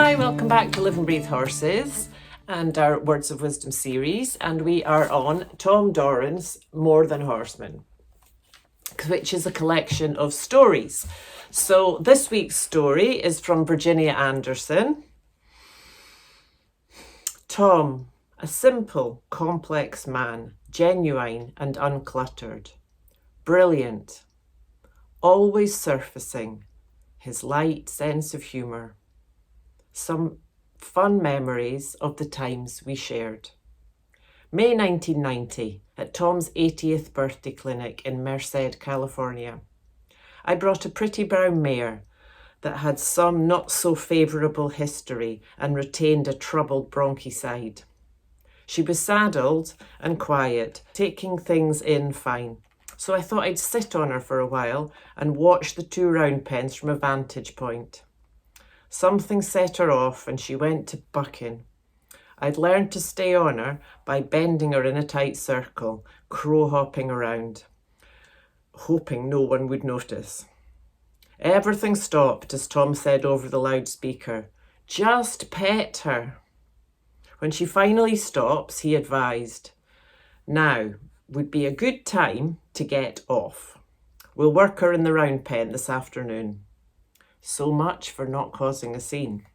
Hi, welcome back to Live and Breathe Horses and our Words of Wisdom series, and we are on Tom Dorrance More Than Horseman, which is a collection of stories. So this week's story is from Virginia Anderson. Tom, a simple, complex man, genuine and uncluttered, brilliant, always surfacing, his light sense of humour. Some fun memories of the times we shared. May 1990, at Tom's 80th birthday clinic in Merced, California. I brought a pretty brown mare that had some not so favourable history and retained a troubled bronchi side. She was saddled and quiet, taking things in fine. So I thought I'd sit on her for a while and watch the two round pens from a vantage point. Something set her off and she went to bucking. I'd learned to stay on her by bending her in a tight circle, crow-hopping around, hoping no one would notice. Everything stopped as Tom said over the loudspeaker, "Just pet her." When she finally stops, he advised, "Now would be a good time to get off. We'll work her in the round pen this afternoon." So much for not causing a scene.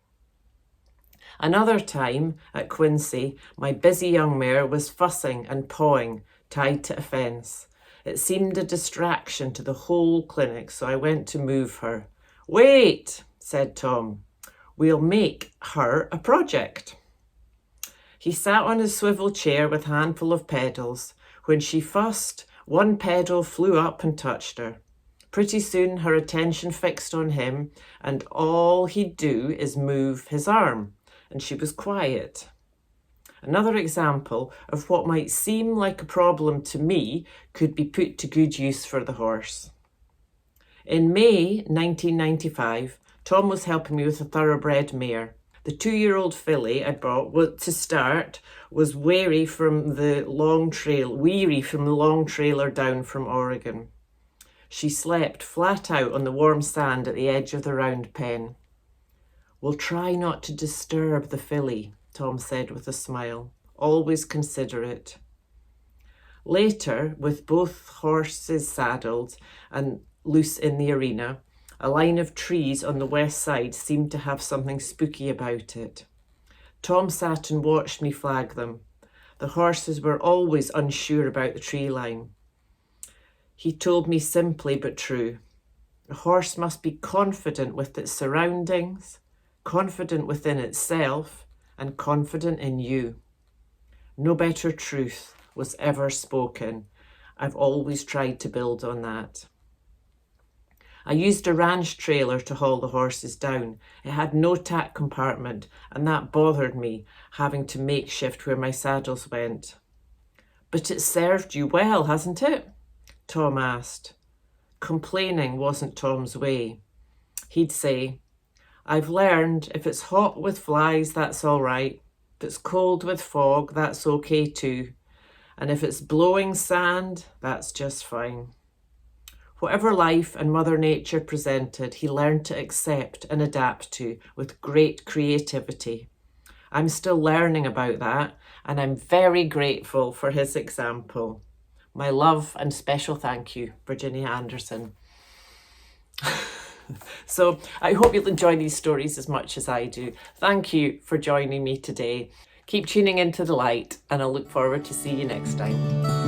Another time at Quincy, my busy young mare was fussing and pawing, tied to a fence. It seemed a distraction to the whole clinic, so I went to move her. "Wait," said Tom. "We'll make her a project." He sat on his swivel chair with a handful of pedals. When she fussed, one pedal flew up and touched her. Pretty soon her attention fixed on him, and all he'd do is move his arm, and she was quiet. Another example of what might seem like a problem to me could be put to good use for the horse. In May 1995, Tom was helping me with a thoroughbred mare. The 2-year-old filly I bought was weary from the long trailer down from Oregon. She slept flat out on the warm sand at the edge of the round pen. "We'll try not to disturb the filly," Tom said with a smile. "Always considerate." Later, with both horses saddled and loose in the arena, a line of trees on the west side seemed to have something spooky about it. Tom sat and watched me flag them. The horses were always unsure about the tree line. He told me simply but true. A horse must be confident with its surroundings, confident within itself, and confident in you. No better truth was ever spoken. I've always tried to build on that. I used a ranch trailer to haul the horses down. It had no tack compartment, and that bothered me, having to makeshift where my saddles went. "But it served you well, hasn't it?" Tom asked. Complaining wasn't Tom's way. He'd say, "I've learned if it's hot with flies, that's all right. If it's cold with fog, that's okay too. And if it's blowing sand, that's just fine." Whatever life and Mother Nature presented, he learned to accept and adapt to with great creativity. I'm still learning about that, and I'm very grateful for his example. My love and special thank you, Virginia Anderson. So I hope you'll enjoy these stories as much as I do. Thank you for joining me today. Keep tuning into the light, and I'll look forward to see you next time.